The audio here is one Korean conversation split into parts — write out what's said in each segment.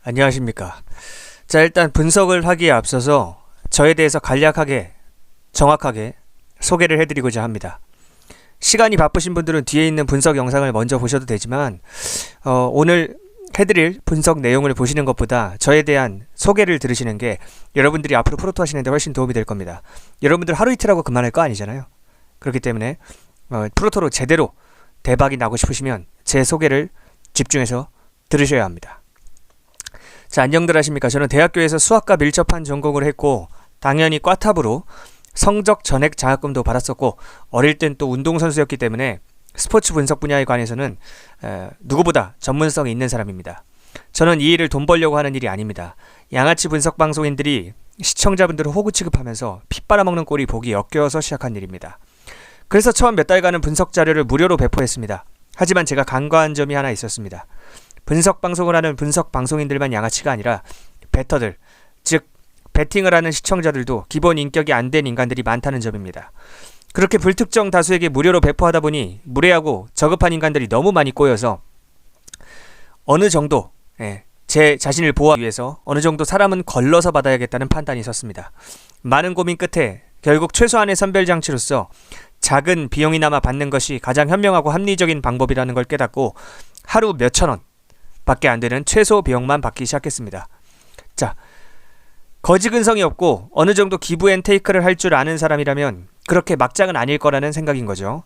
안녕하십니까. 자, 일단 분석을 하기에 앞서서 저에 대해서 간략하게 정확하게 소개를 해드리고자 합니다. 시간이 바쁘신 분들은 뒤에 있는 분석 영상을 먼저 보셔도 되지만 오늘 해드릴 분석 내용을 보시는 것보다 저에 대한 소개를 들으시는 게 여러분들이 앞으로 프로토 하시는데 훨씬 도움이 될 겁니다. 여러분들 하루 이틀 하고 그만할 거 아니잖아요. 그렇기 때문에 프로토로 제대로 대박이 나고 싶으시면 제 소개를 집중해서 들으셔야 합니다. 자, 안녕들 하십니까. 저는 대학교에서 수학과 밀접한 전공을 했고 당연히 과탑으로 성적 전액 장학금도 받았었고 어릴 땐 또 운동선수였기 때문에 스포츠 분석 분야에 관해서는 누구보다 전문성이 있는 사람입니다. 저는 이 일을 돈 벌려고 하는 일이 아닙니다. 양아치 분석 방송인들이 시청자분들을 호구 취급하면서 피 빨아먹는 꼴이 보기 역겨워서 시작한 일입니다. 그래서 처음 몇 달간은 분석 자료를 무료로 배포했습니다. 하지만 제가 간과한 점이 하나 있었습니다. 분석 방송을 하는 분석 방송인들만 양아치가 아니라 베터들, 즉 베팅을 하는 시청자들도 기본 인격이 안 된 인간들이 많다는 점입니다. 그렇게 불특정 다수에게 무료로 배포하다 보니 무례하고 저급한 인간들이 너무 많이 꼬여서 어느 정도 제 자신을 보호하기 위해서 어느 정도 사람은 걸러서 받아야겠다는 판단이 섰습니다. 많은 고민 끝에 결국 최소한의 선별장치로서 작은 비용이나마 받는 것이 가장 현명하고 합리적인 방법이라는 걸 깨닫고 하루 몇천 원 밖에 안 되는 최소 비용만 받기 시작했습니다. 자, 거지 근성이 없고 어느 정도 기브 앤 테이크를 할 줄 아는 사람이라면 그렇게 막장은 아닐 거라는 생각인 거죠.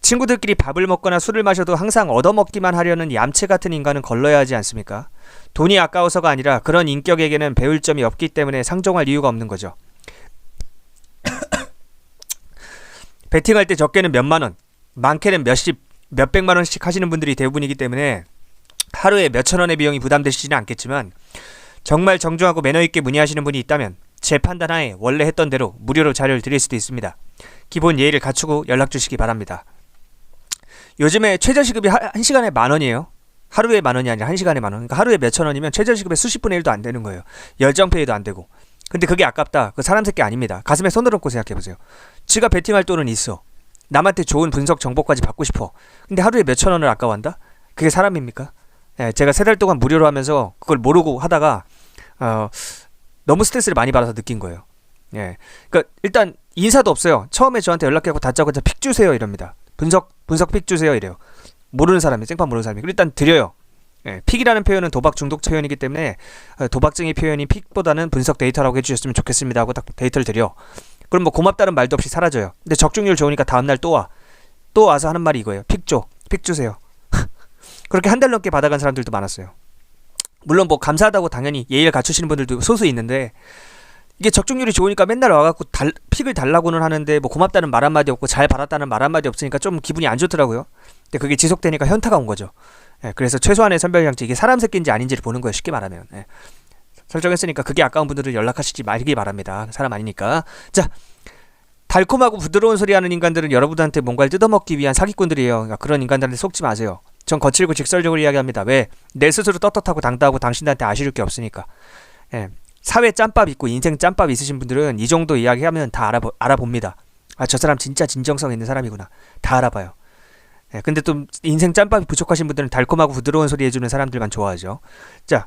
친구들끼리 밥을 먹거나 술을 마셔도 항상 얻어먹기만 하려는 얌체 같은 인간은 걸러야 하지 않습니까? 돈이 아까워서가 아니라 그런 인격에게는 배울 점이 없기 때문에 상종할 이유가 없는 거죠. 베팅할 때 적게는 몇만 원, 많게는 몇백만 원씩 하시는 분들이 대부분이기 때문에 하루에 몇천 원의 비용이 부담되시지는 않겠지만 정말 정중하고 매너있게 문의하시는 분이 있다면 제 판단하에 원래 했던 대로 무료로 자료를 드릴 수도 있습니다. 기본 예의를 갖추고 연락주시기 바랍니다. 요즘에 최저시급이 1시간에 만원이에요. 하루에 만원이 아니라 1시간에 만원. 그러니까 하루에 몇천 원이면 최저시급의 수십분의 1도 안 되는 거예요. 열정페이도 안 되고. 근데 그게 아깝다. 그 사람 새끼 아닙니다. 가슴에 손을 얹고 생각해보세요. 지가 베팅할 돈은 있어. 남한테 좋은 분석 정보까지 받고 싶어. 근데 하루에 몇천 원을 아까워한다? 그게 사람입니까? 제가 3달 동안 무료로 하면서 그걸 모르고 하다가 너무 스트레스를 많이 받아서 느낀 거예요. 그러니까 일단 인사도 없어요. 처음에 저한테 연락해서 다짜고짜 픽 주세요 이럽니다. 분석 픽 주세요 이래요. 모르는 사람이, 생판 모르는 사람이. 일단 드려요. 픽이라는 표현은 도박 중독 표현이기 때문에 도박쟁이 표현이 픽보다는 분석 데이터라고 해주셨으면 좋겠습니다 하고 딱 데이터를 드려. 그럼 뭐 고맙다는 말도 없이 사라져요. 근데 적중률 좋으니까 다음날 또 와. 또 와서 하는 말이 이거예요. 픽 줘. 픽 주세요. 그렇게 한 달 넘게 받아간 사람들도 많았어요. 물론 뭐 감사하다고 당연히 예의를 갖추시는 분들도 소수 있는데 이게 적중률이 좋으니까 맨날 와갖고 픽을 달라고는 하는데 뭐 고맙다는 말 한마디 없고 잘 받았다는 말 한마디 없으니까 좀 기분이 안 좋더라고요. 근데 그게 지속되니까 현타가 온 거죠. 그래서 최소한의 선별장치, 이게 사람 새끼인지 아닌지를 보는 거예요. 쉽게 말하면. 설정했으니까 그게 아까운 분들은 연락하시지 말기 바랍니다. 사람 아니니까. 자, 달콤하고 부드러운 소리 하는 인간들은 여러분한테 뭔가를 뜯어먹기 위한 사기꾼들이에요. 그러니까 그런 인간들한테 속지 마세요. 전 거칠고 직설적으로 이야기합니다. 왜? 내 스스로 떳떳하고 당당하고 당신들한테 아쉬울 게 없으니까. 사회 짬밥 있고 인생 짬밥 있으신 분들은 이 정도 이야기하면 다 알아봅니다. 아, 저 사람 진짜 진정성 있는 사람이구나. 다 알아봐요. 근데 또 인생 짬밥이 부족하신 분들은 달콤하고 부드러운 소리 해주는 사람들만 좋아하죠. 자,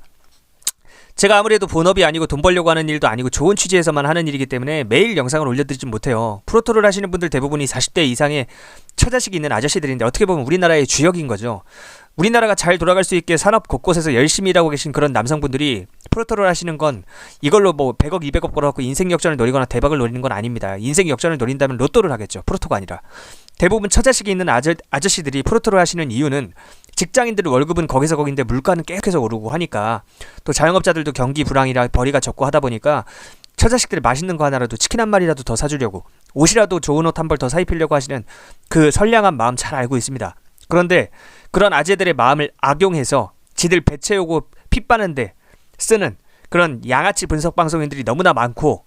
제가 아무래도 본업이 아니고 돈 벌려고 하는 일도 아니고 좋은 취지에서만 하는 일이기 때문에 매일 영상을 올려드리진 못해요. 프로토를 하시는 분들 대부분이 40대 이상의 처자식이 있는 아저씨들인데 어떻게 보면 우리나라의 주역인 거죠. 우리나라가 잘 돌아갈 수 있게 산업 곳곳에서 열심히 일하고 계신 그런 남성분들이 프로토를 하시는 건 이걸로 뭐 100억 200억 벌어갖고 인생 역전을 노리거나 대박을 노리는 건 아닙니다. 인생 역전을 노린다면 로또를 하겠죠. 프로토가 아니라. 대부분 처자식이 있는 아저씨들이 프로토를 하시는 이유는 직장인들의 월급은 거기서 거긴데 물가는 계속해서 오르고 하니까, 또 자영업자들도 경기 불황이라 벌이가 적고 하다 보니까 처자식들이 맛있는 거 하나라도, 치킨 한 마리라도 더 사주려고, 옷이라도 좋은 옷 한 벌 더 사입히려고 하시는 그 선량한 마음 잘 알고 있습니다. 그런데 그런 아재들의 마음을 악용해서 지들 배 채우고 피 빠는데 쓰는 그런 양아치 분석 방송인들이 너무나 많고,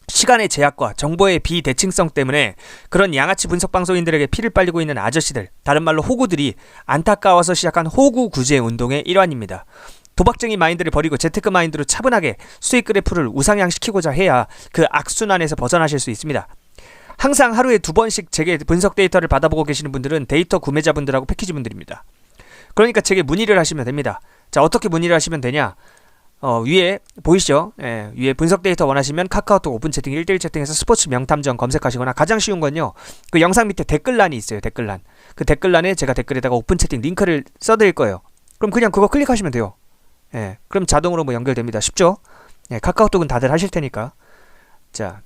시간의 제약과 정보의 비대칭성 때문에 그런 양아치 분석 방송인들에게 피를 빨리고 있는 아저씨들, 다른 말로 호구들이 안타까워서 시작한 호구 구제 운동의 일환입니다. 도박쟁이 마인드를 버리고 재테크 마인드로 차분하게 수익 그래프를 우상향시키고자 해야 그 악순환에서 벗어나실 수 있습니다. 항상 하루에 2번씩 제게 분석 데이터를 받아보고 계시는 분들은 데이터 구매자분들하고 패키지분들입니다. 그러니까 제게 문의를 하시면 됩니다. 자, 어떻게 문의를 하시면 되냐? 위에 보이시죠? 예, 위에 분석 데이터 원하시면 카카오톡 오픈 채팅 1대1 채팅에서 스포츠 명탐정 검색하시거나 가장 쉬운 건요. 그 영상 밑에 댓글란이 있어요. 댓글란. 그 댓글란에 제가 댓글에다가 오픈 채팅 링크를 써드릴 거예요. 그럼 그냥 그거 클릭하시면 돼요. 예, 그럼 자동으로 뭐 연결됩니다. 쉽죠? 예, 카카오톡은 다들 하실 테니까. 자,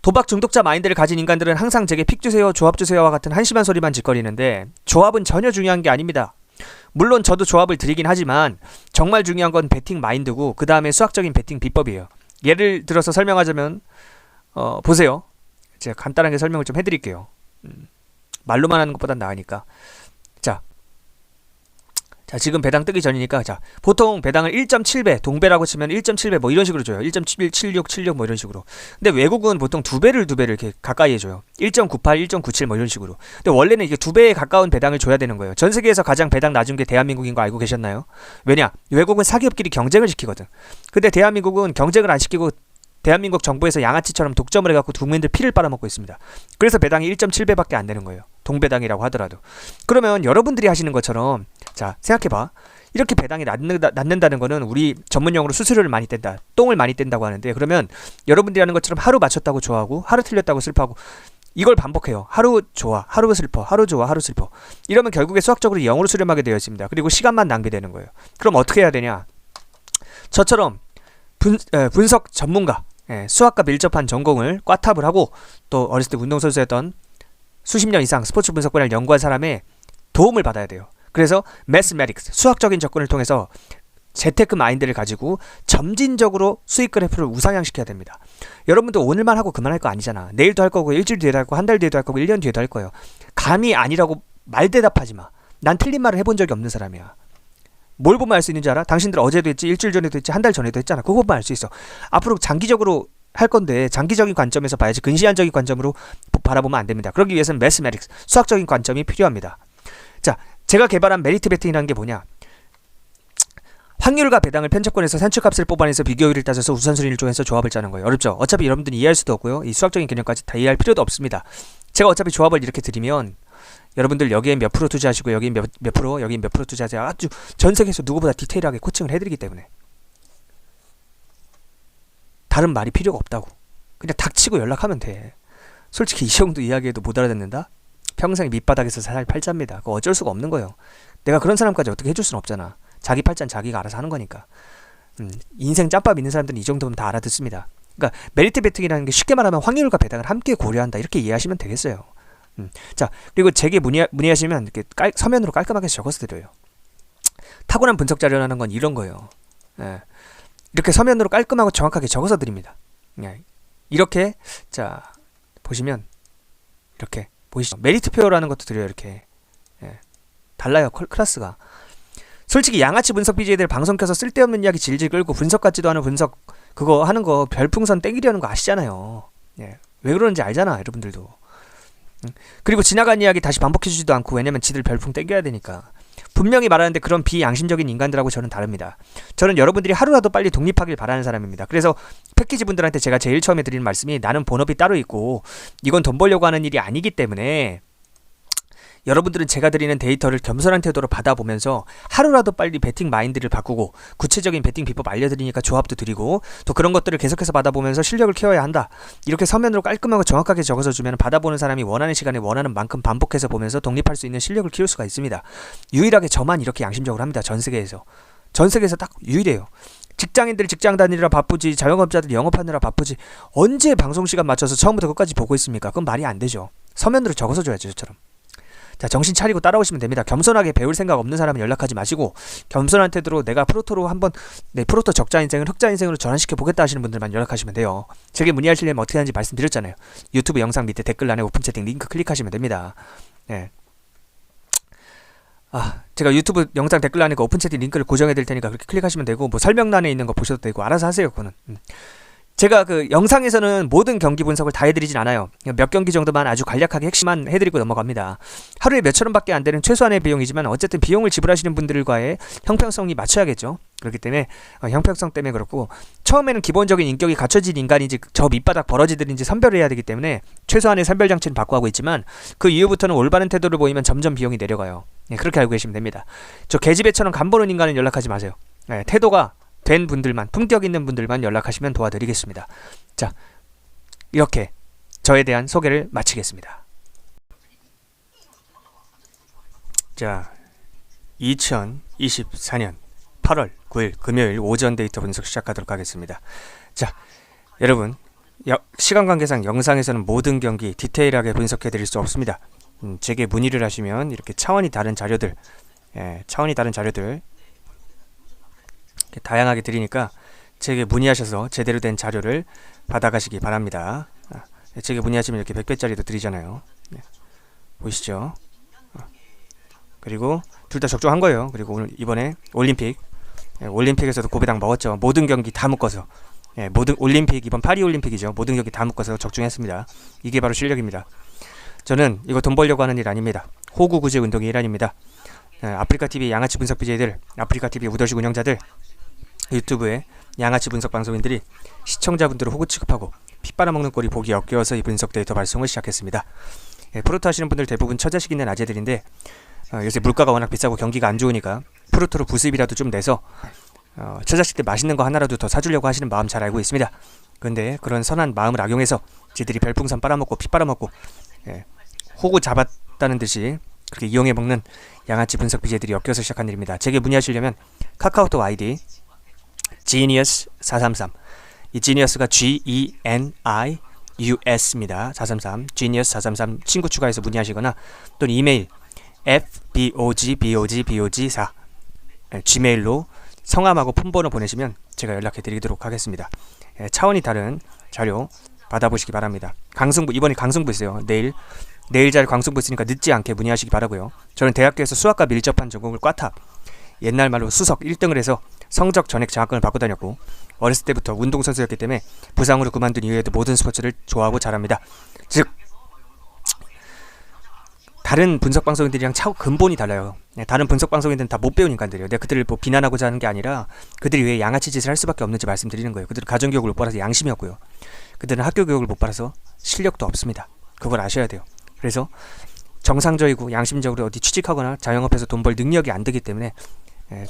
도박 중독자 마인드를 가진 인간들은 항상 제게 픽 주세요, 조합 주세요와 같은 한심한 소리만 짓거리는데 조합은 전혀 중요한 게 아닙니다. 물론 저도 조합을 드리긴 하지만 정말 중요한 건 배팅 마인드고 그 다음에 수학적인 배팅 비법이에요. 예를 들어서 설명하자면 보세요. 제가 간단하게 설명을 좀 해드릴게요. 말로만 하는 것보단 나으니까. 자, 지금 배당 뜨기 전이니까, 자, 보통 배당을 1.7배, 동배라고 치면 1.7배 뭐 이런 식으로 줘요. 1.76, 76 뭐 이런 식으로. 근데 외국은 보통 두 배를 이렇게 가까이 해줘요. 1.98, 1.97 뭐 이런 식으로. 근데 원래는 이게 두 배에 가까운 배당을 줘야 되는 거예요. 전 세계에서 가장 배당 낮은 게 대한민국인 거 알고 계셨나요? 왜냐? 외국은 사기업끼리 경쟁을 시키거든. 근데 대한민국은 경쟁을 안 시키고 대한민국 정부에서 양아치처럼 독점을 해갖고 국민들 피를 빨아먹고 있습니다. 그래서 배당이 1.7배밖에 안 되는 거예요. 동배당이라고 하더라도. 그러면 여러분들이 하시는 것처럼, 자, 생각해봐. 이렇게 배당이 낮는다는 거는 우리 전문용어로 수수료를 많이 뗀다, 똥을 많이 뗀다고 하는데, 그러면 여러분들이 하는 것처럼 하루 맞췄다고 좋아하고 하루 틀렸다고 슬퍼하고 이걸 반복해요. 하루 좋아, 하루 슬퍼, 하루 좋아, 하루 슬퍼. 이러면 결국에 수학적으로 0으로 수렴하게 되어 있습니다. 그리고 시간만 낭비되는 거예요. 그럼 어떻게 해야 되냐? 저처럼 분석 전문가, 수학과 밀접한 전공을 꽈탑을 하고 또 어렸을 때 운동선수였던 수십 년 이상 스포츠 분석 분야를 연구한 사람의 도움을 받아야 돼요. 그래서 매스매틱스, 수학적인 접근을 통해서 재테크 마인드를 가지고 점진적으로 수익 그래프를 우상향시켜야 됩니다. 여러분도 오늘만 하고 그만할 거 아니잖아. 내일도 할 거고 일주일 뒤에도 할 거고 한 달 뒤에도 할 거고 1년 뒤에도 할 거예요. 감이 아니라고 말대답하지 마. 난 틀린 말을 해본 적이 없는 사람이야. 뭘 보면 알 수 있는지 알아? 당신들 어제도 했지, 일주일 전에도 했지, 한 달 전에도 했잖아. 그거 보면 알 수 있어. 앞으로 장기적으로 할 건데 장기적인 관점에서 봐야지 근시안적인 관점으로 바라보면 안 됩니다. 그러기 위해서는 매스매틱스, 수학적인 관점이 필요합니다. 자, 제가 개발한 메리트 베팅이라는 게 뭐냐? 확률과 배당을 편차권에서 산출값을 뽑아내서 비교율을 따져서 우선순위를 정해서 조합을 짜는 거예요. 어렵죠? 어차피 여러분들이 이해할 수도 없고요. 이 수학적인 개념까지 다 이해할 필요도 없습니다. 제가 어차피 조합을 이렇게 드리면 여러분들 여기에 몇 프로 투자하시고 여기에 몇 프로, 여기에 몇 프로 투자하세요. 아주 전 세계에서 누구보다 디테일하게 코칭을 해드리기 때문에 다른 말이 필요가 없다고. 그냥 닥치고 연락하면 돼. 솔직히 이 정도 이야기해도 못 알아듣는다? 평생 밑바닥에서 살 팔자입니다. 그거 어쩔 수가 없는 거예요. 내가 그런 사람까지 어떻게 해줄 수는 없잖아. 자기 팔자는 자기가 알아서 하는 거니까. 인생 짬밥 있는 사람들은 이 정도면 다 알아듣습니다. 그러니까 메리트 베팅이라는 게 쉽게 말하면 확률과 배당을 함께 고려한다, 이렇게 이해하시면 되겠어요. 자, 그리고 제게 문의하시면 이렇게 서면으로 깔끔하게 적어서 드려요. 타고난 분석 자료라는 건 이런 거예요. 예. 이렇게 서면으로 깔끔하고 정확하게 적어서 드립니다. 예. 이렇게, 자, 보시면 이렇게 보이시죠? 메리트표라는 것도 드려요. 이렇게. 예. 달라요, 클래스가. 솔직히 양아치 분석 BJ들 방송 켜서 쓸데없는 이야기 질질 끌고 분석 같지도 않은 분석 그거 하는 거 별풍선 땡기려는 거 아시잖아요. 예. 왜 그러는지 알잖아, 여러분들도. 그리고 지나간 이야기 다시 반복해주지도 않고, 왜냐면 지들 별풍 땡겨야 되니까. 분명히 말하는데 그런 비양심적인 인간들하고 저는 다릅니다. 저는 여러분들이 하루라도 빨리 독립하길 바라는 사람입니다. 그래서 패키지 분들한테 제가 제일 처음에 드리는 말씀이, 나는 본업이 따로 있고 이건 돈 벌려고 하는 일이 아니기 때문에 여러분들은 제가 드리는 데이터를 겸손한 태도로 받아보면서 하루라도 빨리 배팅 마인드를 바꾸고 구체적인 배팅 비법 알려드리니까 조합도 드리고 또 그런 것들을 계속해서 받아보면서 실력을 키워야 한다. 이렇게 서면으로 깔끔하고 정확하게 적어서 주면 받아보는 사람이 원하는 시간에 원하는 만큼 반복해서 보면서 독립할 수 있는 실력을 키울 수가 있습니다. 유일하게 저만 이렇게 양심적으로 합니다. 전 세계에서. 전 세계에서 딱 유일해요. 직장인들 직장 다니느라 바쁘지, 자영업자들 영업하느라 바쁘지, 언제 방송시간 맞춰서 처음부터 끝까지 보고 있습니까? 그건 말이 안 되죠. 서면으로 적어서 줘야죠, 저처럼. 자, 정신 차리고 따라오시면 됩니다. 겸손하게 배울 생각 없는 사람은 연락하지 마시고, 겸손한 태도로 내가 프로토로 한번 내 프로토 적자 인생을 흑자 인생으로 전환시켜 보겠다 하시는 분들만 연락하시면 돼요. 제게 문의하시려면 어떻게 하는지 말씀드렸잖아요. 유튜브 영상 밑에 댓글란에 오픈 채팅 링크 클릭하시면 됩니다. 네. 제가 유튜브 영상 댓글란에 그 오픈 채팅 링크를 고정해 드릴 테니까 그렇게 클릭하시면 되고, 뭐 설명란에 있는 거 보셔도 되고, 알아서 하세요. 그거는. 제가 그 영상에서는 모든 경기 분석을 다 해드리진 않아요. 몇 경기 정도만 아주 간략하게 핵심만 해드리고 넘어갑니다. 하루에 몇천 원밖에 안 되는 최소한의 비용이지만 어쨌든 비용을 지불하시는 분들과의 형평성이 맞춰야겠죠. 그렇기 때문에 형평성 때문에 그렇고, 처음에는 기본적인 인격이 갖춰진 인간인지 저 밑바닥 버러지들인지 선별을 해야 되기 때문에 최소한의 선별 장치는 바꿔 하고 있지만, 그 이후부터는 올바른 태도를 보이면 점점 비용이 내려가요. 그렇게 알고 계시면 됩니다. 저 계집애처럼 간보는 인간은 연락하지 마세요. 태도가 된 분들만, 품격 있는 분들만 연락하시면 도와드리겠습니다. 자, 이렇게 저에 대한 소개를 마치겠습니다. 자, 2024년 8월 9일 금요일 오전 데이터 분석 시작하도록 하겠습니다. 자, 여러분, 시간 관계상 영상에서는 모든 경기 디테일하게 분석해 드릴 수 없습니다. 제게 문의를 하시면 이렇게 차원이 다른 자료들 이렇게 다양하게 드리니까 제게 문의하셔서 제대로 된 자료를 받아가시기 바랍니다. 제게 문의하시면 이렇게 100배짜리도 드리잖아요. 보이시죠? 그리고 둘 다 적중한 거예요. 그리고 오늘 이번에 올림픽에서도 고배당 먹었죠. 모든 경기 다 묶어서, 모든 올림픽, 이번 파리 올림픽이죠. 모든 경기 다 묶어서 적중했습니다. 이게 바로 실력입니다. 저는 이거 돈 벌려고 하는 일 아닙니다. 호구 구제 운동의 일환입니다. 아프리카TV 양아치 분석 BJ들, 아프리카TV 우더식 운영자들, 유튜브에 양아치 분석 방송인들이 시청자분들을 호구 취급하고 피 빨아먹는 꼴이 보기 역겨워서 이 분석 데이터 발송을 시작했습니다. 프로토 하시는 분들 대부분 처자식 있는 아재들인데, 요새 물가가 워낙 비싸고 경기가 안 좋으니까 프로토로 부수입이라도 좀 내서 처자식들 맛있는 거 하나라도 더 사주려고 하시는 마음 잘 알고 있습니다. 근데 그런 선한 마음을 악용해서 지들이 별풍선 빨아먹고 피 빨아먹고 호구 잡았다는 듯이 그렇게 이용해 먹는 양아치 분석 BJ들이 엮여서 시작한 일입니다. 제게 문의하시려면 카카오톡 아이디 Genius433, 이 Genius가 GENIUS입니다. 433 Genius433 친구 추가해서 문의하시거나, 또는 이메일 fbog4 gmail로 성함하고 폰번호 보내시면 제가 연락해 드리도록 하겠습니다. 차원이 다른 자료 받아보시기 바랍니다. 이번에 강승부 있어요. 내일 잘 강승부 있으니까 늦지 않게 문의하시기 바라고요. 저는 대학교에서 수학과 밀접한 전공을 꽈탑, 옛날 말로 수석 1등을 해서 성적 전액 장학금을 받고 다녔고, 어렸을 때부터 운동선수였기 때문에 부상으로 그만둔 이후에도 모든 스포츠를 좋아하고 잘합니다. 즉, 다른 분석 방송인들이랑 차후 근본이 달라요. 다른 분석 방송인들은 다 못 배운 인간들이에요. 내가 그들을 뭐 비난하고자 하는 게 아니라 그들이 왜 양아치 짓을 할 수밖에 없는지 말씀드리는 거예요. 그들은 가정교육을 못 받아서 양심이 없고요. 그들은 학교 교육을 못 받아서 실력도 없습니다. 그걸 아셔야 돼요. 그래서 정상적이고 양심적으로 어디 취직하거나 자영업해서 돈 벌 능력이 안 되기 때문에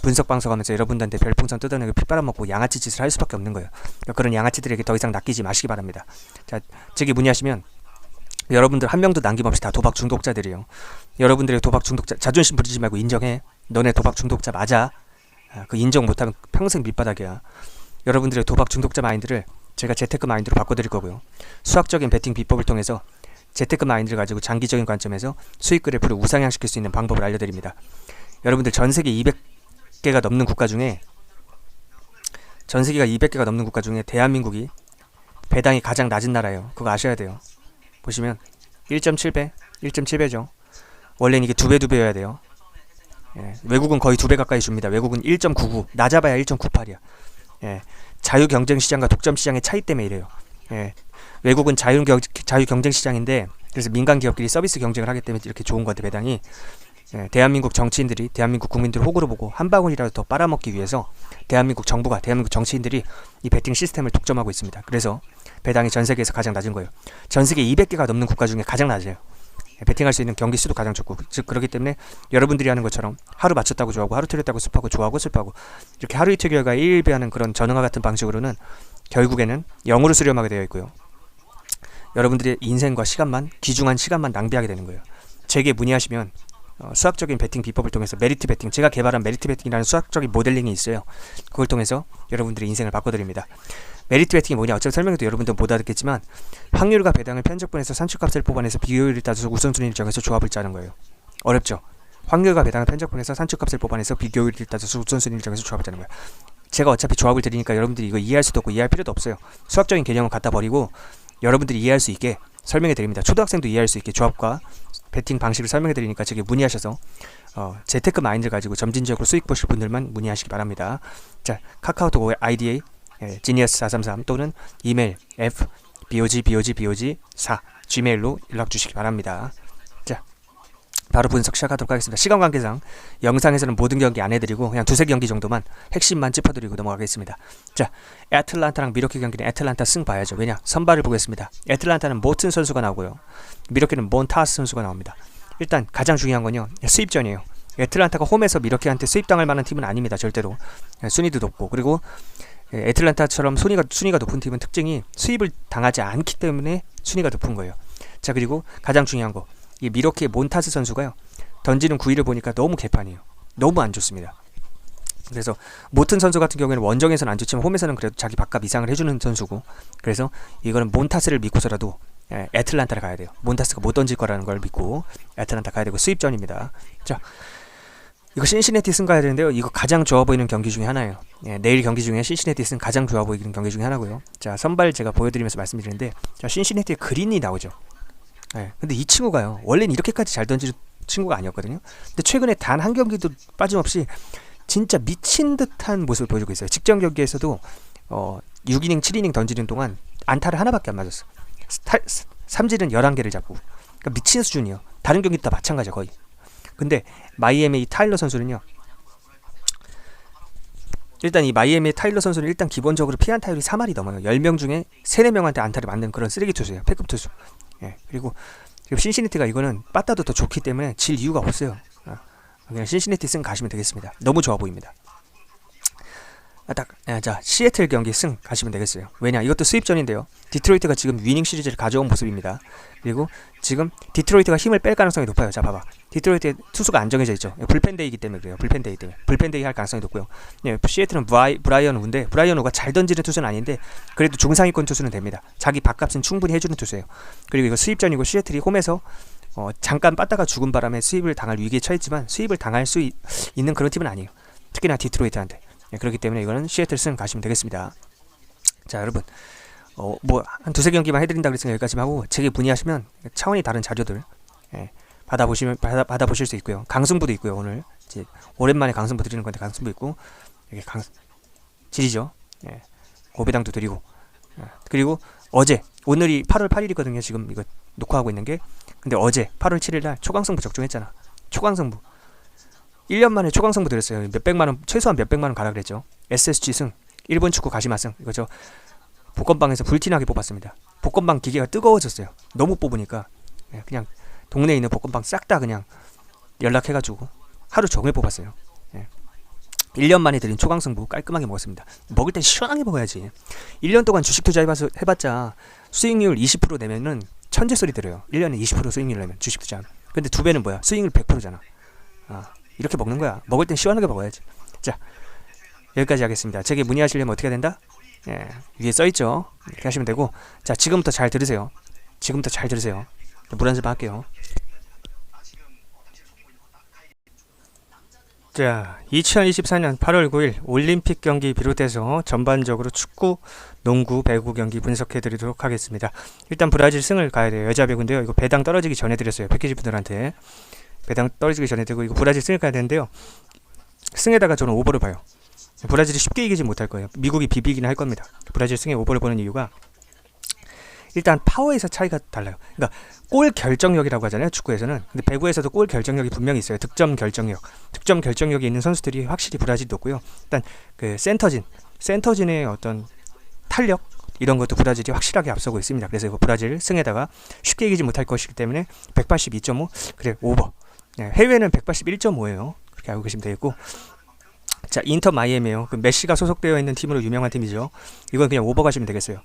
분석 방송하면서 여러분들한테 별풍선 뜯어내고 피 빨아먹고 양아치 짓을 할 수밖에 없는 거예요. 그러니까 그런 양아치들에게 더 이상 낚이지 마시기 바랍니다. 자, 제게 문의하시면 여러분들 한 명도 남김없이 다 도박 중독자들이에요. 여러분들의 도박 중독자, 자존심 부리지 말고 인정해. 너네 도박 중독자 맞아. 그 인정 못하면 평생 밑바닥이야. 여러분들의 도박 중독자 마인드를 제가 재테크 마인드로 바꿔드릴 거고요. 수학적인 베팅 비법을 통해서 재테크 마인드를 가지고 장기적인 관점에서 수익 그래프를 우상향시킬 수 있는 방법을 알려드립니다. 여러분들 전세계 200개가 넘는 국가 중에 대한민국이 배당이 가장 낮은 나라예요. 그거 아셔야 돼요. 보시면 1.7배죠. 원래는 이게 2배여야 돼요. 외국은 거의 2배 가까이 줍니다. 외국은 1.99, 낮아봐야 1.98이야. 자유경쟁시장과 독점시장의 차이 때문에 이래요. 외국은 자유경쟁시장인데, 그래서 민간 기업끼리 서비스 경쟁을 하기 때문에 이렇게 좋은 건데, 배당이 대한민국 정치인들이 대한민국 국민들을 호구로 보고 한 방울이라도 더 빨아먹기 위해서 대한민국 정치인들이 이 베팅 시스템을 독점하고 있습니다. 그래서 배당이 전 세계에서 가장 낮은 거예요. 전 세계 200개가 넘는 국가 중에 가장 낮아요. 베팅할 수 있는 경기 수도 가장 적고, 즉 그렇기 때문에 여러분들이 하는 것처럼 하루 맞췄다고 좋아하고 하루 틀렸다고 습하고 좋아하고 슬퍼하고 이렇게 하루 이틀 결과 일일비하는 그런 전응과 같은 방식으로는 결국에는 0으로 수렴하게 되어 있고요. 여러분들의 인생과 시간만, 귀중한 시간만 낭비하게 되는 거예요. 제게 문의하시면 수학적인 베팅 비법을 통해서 메리트 베팅, 제가 개발한 메리트 베팅이라는 수학적인 모델링이 있어요. 그걸 통해서 여러분들의 인생을 바꿔드립니다. 메리트 베팅이 뭐냐, 어차피 설명해도 여러분들 못 알아듣겠지만, 확률과 배당을 편적분해서 산출값을 뽑아내서 비교율을 따져서 우선순위를 정해서 조합을 짜는 거예요. 어렵죠? 확률과 배당을 편적분해서 산출값을 뽑아내서 비교율을 따져서 우선순위를 정해서 조합을 짜는 거예요. 제가 어차피 조합을 드리니까 여러분들이 이거 이해할 수도 없고 이해할 필요도 없어요. 수학적인 개념은 갖다 버리고 여러분들이 이해할 수 있게 설명해 드립니다. 초등학생도 이해할 수 있게 조합과 베팅 방식을 설명해 드리니까 저기 문의하셔서 재테크 마인드를 가지고 점진적으로 수익 보실 분들만 문의하시기 바랍니다. 자, 카카오톡 아이디에 genius 433 또는 이메일 bog4 gmail로 연락 주시기 바랍니다. 자, 바로 분석 시작하도록 하겠습니다. 시간 관계상 영상에서는 모든 경기 안 해드리고 그냥 두세 경기 정도만 핵심만 짚어드리고 넘어가겠습니다. 자, 애틀란타랑 미러키 경기는 애틀란타 승 봐야죠. 왜냐? 선발을 보겠습니다. 애틀란타는 모튼 선수가 나오고요. 미러키는 몬타스 선수가 나옵니다. 일단 가장 중요한 건요, 수입전이에요. 애틀란타가 홈에서 미러키한테 수입당할 만한 팀은 아닙니다. 절대로. 순위도 높고, 그리고 애틀란타처럼 순위가 높은 팀은 특징이 수입을 당하지 않기 때문에 순위가 높은 거예요. 자, 그리고 가장 중요한 거, 이 미러키의 몬타스 선수가요, 던지는 구위를 보니까 너무 개판이에요. 너무 안 좋습니다. 그래서 모튼 선수 같은 경우에는 원정에서는 안 좋지만 홈에서는 그래도 자기 밥값 이상을 해주는 선수고, 그래서 이거는 몬타스를 믿고서라도 애틀란타를 가야 돼요. 몬타스가 못 던질 거라는 걸 믿고 애틀란타 가야 되고, 수입전입니다. 자, 이거 신시내티 승 가야 되는데요. 이거 가장 좋아 보이는 경기 중에 하나예요. 내일 경기 중에 신시내티 승 가장 좋아 보이는 경기 중에 하나고요. 자, 선발 제가 보여드리면서 말씀드리는데, 자, 신시내티의 그린이 나오죠. 근데 이 친구가요, 원래는 이렇게까지 잘 던지는 친구가 아니었거든요. 근데 최근에 단 한 경기도 빠짐없이 진짜 미친 듯한 모습을 보여주고 있어요. 직전 경기에서도 6이닝 7이닝 던지는 동안 안타를 하나밖에 안 맞았어. 삼진은 11개를 잡고, 그러니까 미친 수준이에요. 다른 경기도 다 마찬가지야 거의. 근데 마이애미 타일러 선수는요, 일단 이 마이애미 타일러 선수는 일단 기본적으로 피안타율이 3할이 넘어요. 10명 중에 3, 4명한테 안타를 맞는 그런 쓰레기 투수예요. 패급 투수. 그리고 신시내티가 이거는 빠따도 더 좋기 때문에 질 이유가 없어요. 그냥 신시내티 승 가시면 되겠습니다. 너무 좋아 보입니다. 자, 시애틀 경기 승 가시면 되겠어요. 왜냐? 이것도 수입전인데요. 디트로이트가 지금 위닝 시리즈를 가져온 모습입니다. 그리고 지금 디트로이트가 힘을 뺄 가능성이 높아요. 자, 봐봐. 디트로이트의 투수가 안 정해져 있죠. 불펜데이기 때문에 그래요. 불펜데이 할 가능성이 높고요. 시애틀은 브라이언 우인데, 브라이언 우가 잘 던지는 투수는 아닌데 그래도 중상위권 투수는 됩니다. 자기 밥값은 충분히 해주는 투수예요. 그리고 이거 수입전이고, 시애틀이 홈에서 잠깐 빠따가 죽은 바람에 수입을 당할 위기에 처했지만 수입을 당할 수 있는 그런 팀은 아니에요. 특히나 디트로이트한테. 그렇기 때문에 이거는 시애틀 승 가시면 되겠습니다. 자, 여러분, 한 두세 경기만 해드린다 그랬으니까 여기까지만 하고, 제게 문의하시면 차원이 다른 자료들 받아보실 수 있고요. 강승부도 있고요. 오늘 이제 오랜만에 강승부 드리는 건데, 강승부 있고, 여기 질이죠. 고배당도 드리고, 그리고 오늘이 8월 8일이거든요. 지금 이거 녹화하고 있는 게. 근데 어제 8월 7일날 초강승부 적중했잖아. 초강승부 1년 만에 초강승부 드렸어요. 몇백만원, 최소한 몇백만원 가라 그랬죠. SSG 승, 일본 축구 가시마 승. 이거 저 복권방에서 불티나게 뽑았습니다. 복권방 기계가 뜨거워졌어요. 너무 뽑으니까 그냥 동네에 있는 복권방 싹 다 그냥 연락해가지고 하루 종일 뽑았어요. 1년 만에 드린 초강승부 깔끔하게 먹었습니다. 먹을 땐 시원하게 먹어야지. 1년 동안 주식 투자해봤자 수익률 20% 내면은 천재 소리 들어요. 1년에 20% 수익률 내면 주식 투자. 근데 2배는 뭐야? 수익률 100%잖아. 이렇게 먹는 거야. 먹을 땐 시원하게 먹어야지. 자, 여기까지 하겠습니다. 제게 문의하시려면 어떻게 해야 된다? 위에 써있죠. 이렇게 하시면 되고, 자, 지금부터 잘 들으세요. 물 한 잔 할게요. 자, 2024년 8월 9일 올림픽 경기 비롯해서 전반적으로 축구, 농구, 배구 경기 분석해드리도록 하겠습니다. 일단 브라질 승을 가야 돼요. 여자 배구인데요. 이거 배당 떨어지기 전에 드렸어요. 패키지 분들한테. 배당 떨어지기 전에 되고, 이거 브라질 승을 가야 되는데요. 승에다가 저는 오버를 봐요. 브라질이 쉽게 이기지 못할 거예요. 미국이 비비긴 할 겁니다. 브라질 승에 오버를 보는 이유가, 일단 파워에서 차이가 달라요. 그러니까 골 결정력이라고 하잖아요, 축구에서는. 근데 배구에서도 골 결정력이 분명히 있어요. 득점 결정력이 있는 선수들이 확실히 브라질이 높고요. 일단 그 센터진의 어떤 탄력, 이런 것도 브라질이 확실하게 앞서고 있습니다. 그래서 이거 브라질 승에다가 쉽게 이기지 못할 것이기 때문에 182.5, 그래, 오버. 해외는 181.5예요. 그렇게 알고 계시면 되겠고, 자, 인터 마이애미예요. 그 메시가 소속되어 있는 팀으로 유명한 팀이죠. 이건 그냥 오버 가시면 되겠어요.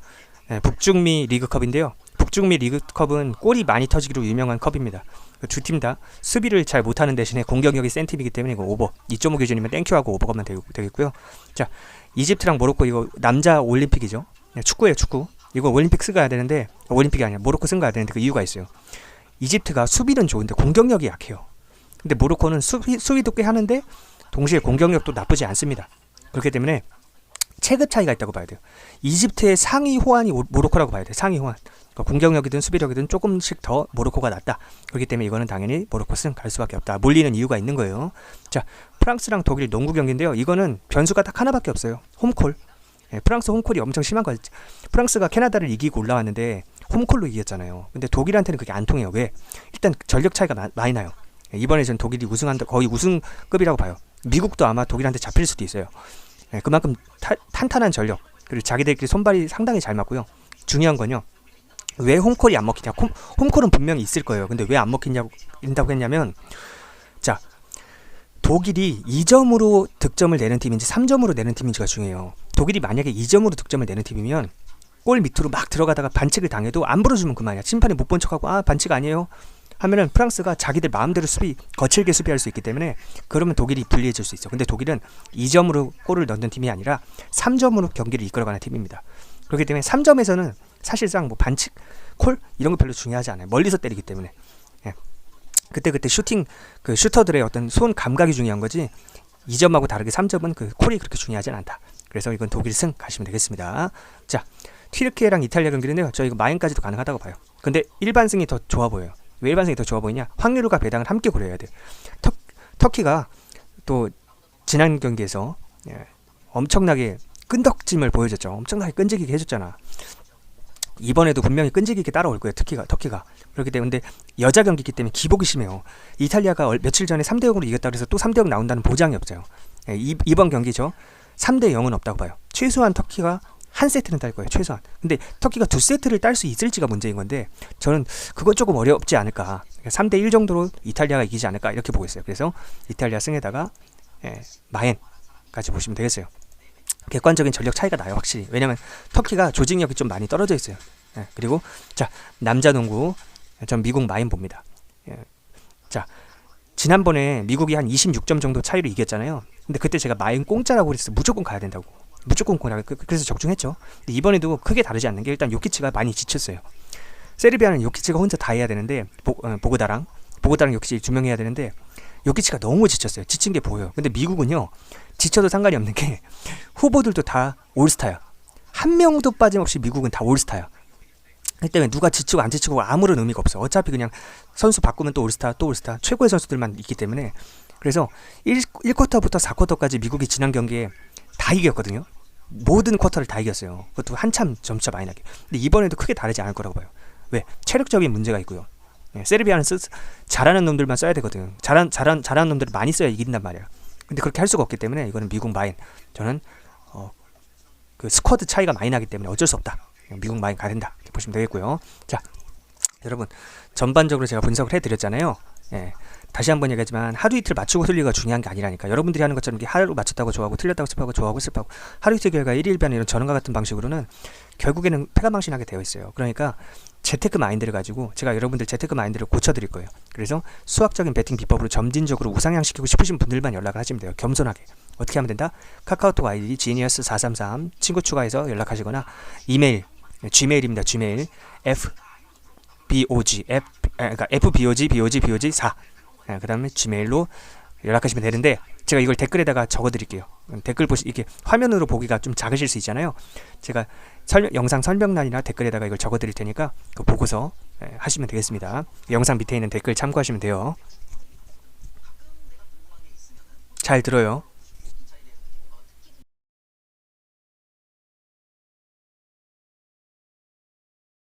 북중미 리그컵인데요. 북중미 리그컵은 골이 많이 터지기로 유명한 컵입니다. 두 팀 다 수비를 잘 못하는 대신에 공격력이 센 팀이기 때문에 이거 오버. 2.5 기준이면 땡큐하고 오버 가면 되겠고요. 자, 이집트랑 모로코, 이거 남자 올림픽이죠. 축구예요, 축구. 이거 올림픽 승 가야 되는데, 올림픽이 아니라 모로코 승 가야 되는데 그 이유가 있어요. 이집트가 수비는 좋은데 공격력이 약해요. 근데 모로코는 수비도 꽤 하는데 동시에 공격력도 나쁘지 않습니다. 그렇기 때문에 체급 차이가 있다고 봐야 돼요. 이집트의 상위 호환이 모로코라고 봐야 돼요. 상위 호환. 그러니까 공격력이든 수비력이든 조금씩 더 모로코가 낫다. 그렇기 때문에 이거는 당연히 모로코 승 갈 수밖에 없다. 몰리는 이유가 있는 거예요. 자, 프랑스랑 독일 농구 경기인데요. 이거는 변수가 딱 하나밖에 없어요. 홈콜. 프랑스 홈콜이 엄청 심한 거. 프랑스가 캐나다를 이기고 올라왔는데 홈콜로 이겼잖아요. 근데 독일한테는 그게 안 통해요. 왜? 일단 전력 차이가 많이 나요. 이번에 전 독일이 우승한다, 거의 우승급이라고 봐요. 미국도 아마 독일한테 잡힐 수도 있어요. 그만큼 탄탄한 전력, 그리고 자기들끼리 손발이 상당히 잘 맞고요. 중요한 건요, 왜 홈콜이 안 먹히냐. 홈콜은 분명히 있을 거예요. 근데 왜 안 먹힌다고 했냐면, 자, 독일이 2점으로 득점을 내는 팀인지 3점으로 내는 팀인지가 중요해요. 독일이 만약에 2점으로 득점을 내는 팀이면 골 밑으로 막 들어가다가 반칙을 당해도 안 불어주면 그만이야. 심판이 못 본 척하고 반칙 아니에요 하면은 프랑스가 자기들 마음대로 거칠게 수비할 수 있기 때문에, 그러면 독일이 불리해질 수 있어. 근데 독일은 2점으로 골을 넣는 팀이 아니라 3점으로 경기를 이끌어가는 팀입니다. 그렇기 때문에 3점에서는 사실상 뭐 반칙, 콜 이런 거 별로 중요하지 않아요. 멀리서 때리기 때문에. 그때 슈팅, 그 슈터들의 어떤 손 감각이 중요한 거지, 2점하고 다르게 3점은 그 콜이 그렇게 중요하진 않다. 그래서 이건 독일 승 가시면 되겠습니다. 자, 튀르키예랑 이탈리아 경기인데요, 저 이거 마인까지도 가능하다고 봐요. 근데 일반승이 더 좋아 보여요. 왜 일반승이 더 좋아 보이냐? 확률과 배당을 함께 고려해야 돼요. 터키가 또 지난 경기에서 엄청나게 끈덕짐을 보여줬죠. 엄청나게 끈질기게 해줬잖아. 이번에도 분명히 끈질기게 따라올 거예요. 터키가. 그렇기 때문에 여자 경기이기 때문에 기복이 심해요. 이탈리아가 며칠 전에 3대0으로 이겼다 그래서 또 3대0 나온다는 보장이 없어요. 이번 경기죠. 3대0은 없다고 봐요. 최소한 터키가 한 세트는 딸 거예요. 최소한. 근데 터키가 두 세트를 딸 수 있을지가 문제인 건데, 저는 그건 조금 어렵지 않을까. 3대1 정도로 이탈리아가 이기지 않을까 이렇게 보고 있어요. 그래서 이탈리아 승에다가 마엔까지 보시면 되겠어요. 객관적인 전력 차이가 나요, 확실히. 왜냐면 터키가 조직력이 좀 많이 떨어져 있어요. 그리고 자, 남자 농구 전 미국 마인 봅니다. 자, 지난번에 미국이 한 26점 정도 차이로 이겼잖아요. 근데 그때 제가 마인 공짜라고 그랬어요. 무조건 가야 된다고. 무조건 공짜라고. 그래서 적중했죠. 근데 이번에도 크게 다르지 않는 게, 일단 요키치가 많이 지쳤어요. 세르비아는 요키치가 혼자 다 해야 되는데, 보그다랑 요키치 두 명 해야 되는데, 요키치가 너무 지쳤어요. 지친 게 보여요. 근데 미국은요, 지쳐도 상관이 없는 게 후보들도 다 올스타야. 한 명도 빠짐없이 미국은 다 올스타야. 그렇기 때문에 누가 지치고 안 지치고 아무런 의미가 없어. 어차피 그냥 선수 바꾸면 또 올스타, 최고의 선수들만 있기 때문에. 그래서 1쿼터부터 4쿼터까지 미국이 지난 경기에 다 이겼거든요. 모든 쿼터를 다 이겼어요. 그것도 한참 점차 많이 나게. 근데 이번에도 크게 다르지 않을 거라고 봐요. 왜? 체력적인 문제가 있고요. 세르비아는 잘하는 놈들만 써야 되거든. 잘하는 놈들을 많이 써야 이긴단 말이야. 근데 그렇게 할 수가 없기 때문에 이거는 미국 마인. 저는 그 스쿼드 차이가 많이 나기 때문에 어쩔 수 없다. 미국 마인 가야 된다. 이렇게 보시면 되겠고요. 자, 여러분, 전반적으로 제가 분석을 해드렸잖아요. 다시 한번 얘기하지만 하루 이틀 맞추고 틀리기가 중요한 게 아니라니까. 여러분들이 하는 것처럼 하루 맞췄다고 좋아하고 틀렸다고 슬퍼하고 좋아하고 슬퍼하고 하루 이틀 결과 1일변 이런 전원과 같은 방식으로는 결국에는 패가망신하게 되어 있어요. 그러니까 재테크 마인드를 가지고 제가 여러분들 재테크 마인드를 고쳐드릴 거예요. 그래서 수학적인 베팅 비법으로 점진적으로 우상향시키고 싶으신 분들만 연락을 하시면 돼요. 겸손하게. 어떻게 하면 된다? 카카오톡 아이디 genius433 친구 추가해서 연락하시거나 이메일, gmail입니다. gmail fbog4 그 다음에 gmail로 연락하시면 되는데, 제가 이걸 댓글에다가 적어드릴게요. 댓글 이렇게 화면으로 보기가 좀 작으실 수 있잖아요. 제가 영상 설명란이나 댓글에다가 이걸 적어드릴 테니까 그거 보고서 하시면 되겠습니다. 영상 밑에 있는 댓글 참고하시면 돼요. 잘 들어요.